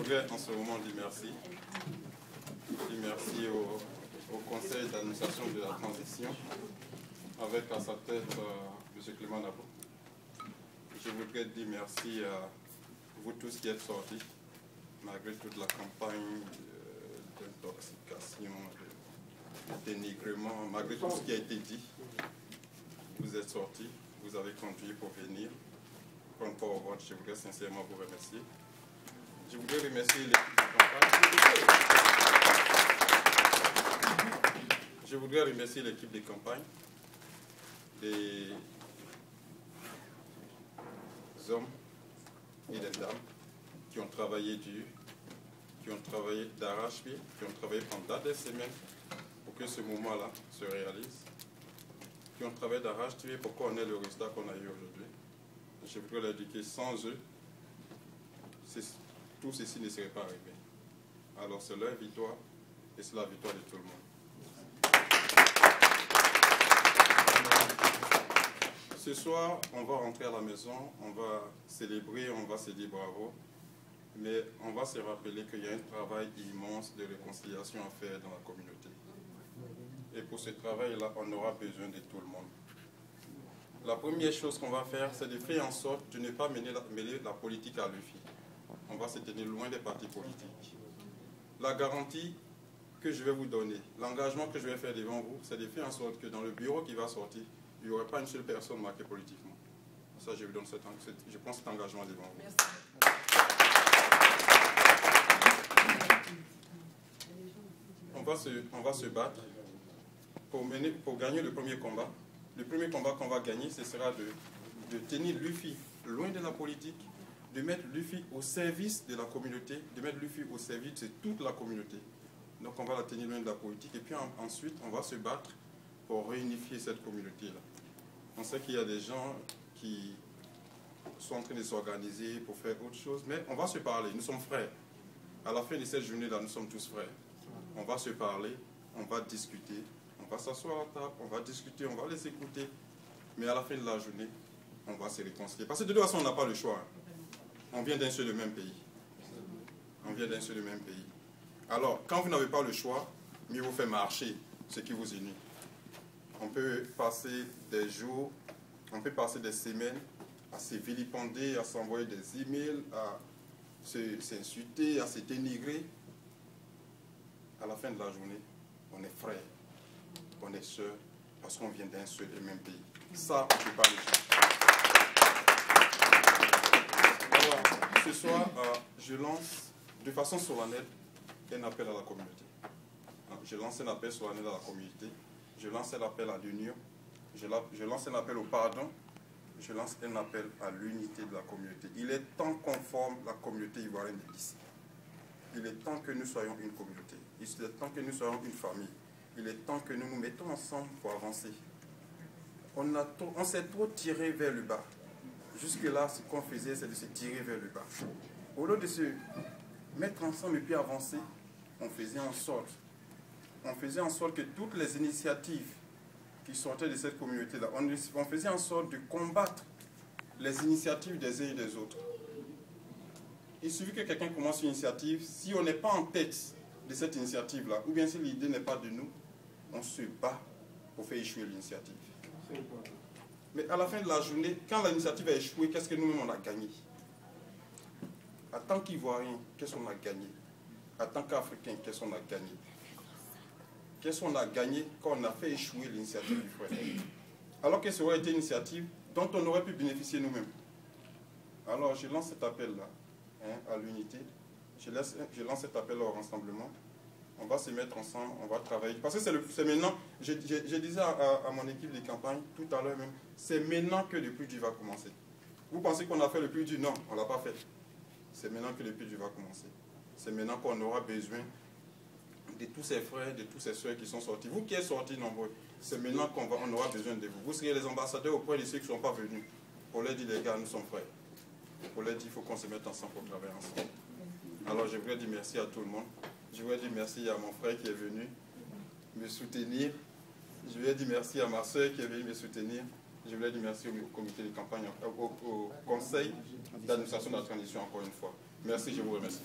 voudrais en ce moment dire merci. Dire merci au conseil d'administration de la transition, avec à sa tête M. Clément Nabo. Je voudrais dire merci à vous tous qui êtes sortis, malgré toute la campagne d'intoxication, de dénigrement, malgré tout ce qui a été dit. Vous êtes sortis, vous avez conduit pour venir prendre part au vote. Je voudrais sincèrement vous remercier. Je voudrais remercier l'équipe de campagne. Je voudrais remercier l'équipe de campagne, des hommes et des dames qui ont travaillé dur, qui ont travaillé d'arrache-pied, qui ont travaillé pendant des semaines pour que ce moment-là se réalise, qui ont travaillé d'arrache-pied pour qu'on ait le résultat qu'on a eu aujourd'hui. Je voudrais leur dire que sans eux, tout ceci ne serait pas arrivé. Alors c'est leur victoire et c'est la victoire de tout le monde. Ce soir, on va rentrer à la maison, on va célébrer, on va se dire bravo, mais on va se rappeler qu'il y a un travail immense de réconciliation à faire dans la communauté. Et pour ce travail-là, on aura besoin de tout le monde. La première chose qu'on va faire, c'est de faire en sorte de ne pas mêler la politique à l'UFI. On va se tenir loin des partis politiques. La garantie que je vais vous donner, l'engagement que je vais faire devant vous, c'est de faire en sorte que dans le bureau qui va sortir, il n'y aurait pas une seule personne marquée politiquement. Ça, je vous donne je prends cet engagement devant vous. Merci. On va se battre pour gagner le premier combat. Le premier combat qu'on va gagner, ce sera de tenir l'UFI loin de la politique, de mettre l'UFI au service de la communauté, de mettre l'UFI au service de toute la communauté. Donc on va la tenir loin de la politique et puis ensuite on va se battre pour réunifier cette communauté-là. On sait qu'il y a des gens qui sont en train de s'organiser pour faire autre chose, mais on va se parler, nous sommes frères. À la fin de cette journée-là, nous sommes tous frères. On va se parler, on va discuter, on va s'asseoir à table, on va discuter, on va les écouter, mais à la fin de la journée, on va se réconcilier. Parce que de toute façon, on n'a pas le choix. On vient d'un seul et même pays. On vient d'un seul et même pays. Alors, quand vous n'avez pas le choix, mieux vous fait marcher ce qui vous unit. On peut passer des jours, on peut passer des semaines à se vilipender, à s'envoyer des emails, à s'insulter, à se dénigrer. À la fin de la journée, on est frères, on est sœurs, parce qu'on vient d'un seul et même pays. Ça, on ne peut pas le changer. Alors, ce soir, je lance de façon solennelle un appel à la communauté. Je lance un appel solennel à la communauté. Je lance un appel à l'union, je lance un appel au pardon, je lance un appel à l'unité de la communauté. Il est temps qu'on forme la communauté ivoirienne d'ici. Il est temps que nous soyons une communauté. Il est temps que nous soyons une famille. Il est temps que nous nous mettons ensemble pour avancer. On s'est trop tiré vers le bas. Jusque-là, ce qu'on faisait, c'est de se tirer vers le bas. Au lieu de se mettre ensemble et puis avancer, on faisait en sorte que toutes les initiatives qui sortaient de cette communauté-là, on faisait en sorte de combattre les initiatives des uns et des autres. Il suffit que quelqu'un commence une initiative, si on n'est pas en tête de cette initiative-là, ou bien si l'idée n'est pas de nous, on se bat pour faire échouer l'initiative. Mais à la fin de la journée, quand l'initiative a échoué, qu'est-ce que nous-mêmes on a gagné? En tant qu'Ivoiriens, qu'est-ce qu'on a gagné? En tant qu'Africains, qu'est-ce qu'on a gagné? Qu'est-ce qu'on a gagné quand on a fait échouer l'initiative du frère? Alors que ça aurait été une initiative dont on aurait pu bénéficier nous-mêmes. Alors je lance cet appel-là à l'unité, je lance cet appel au rassemblement. On va se mettre ensemble, on va travailler. Parce que c'est maintenant, je disais à mon équipe de campagne tout à l'heure même, c'est maintenant que le plus dur va commencer. Vous pensez qu'on a fait le plus dur? Non, on ne l'a pas fait. C'est maintenant que le plus dur va commencer. C'est maintenant qu'on aura besoin de tous ces frères, de tous ces soeurs qui sont sortis. Vous qui êtes sortis nombreux, c'est maintenant qu'on aura besoin de vous. Vous serez les ambassadeurs auprès de ceux qui ne sont pas venus. Pour leur dire, les gars, nous sommes frères. Pour leur dire, il faut qu'on se mette ensemble pour travailler ensemble. Alors, je voudrais dire merci à tout le monde. Je voudrais dire merci à mon frère qui est venu me soutenir. Je voudrais dire merci à ma soeur qui est venue me soutenir. Je voudrais dire merci au comité de campagne, au conseil d'administration de la transition encore une fois. Merci, je vous remercie.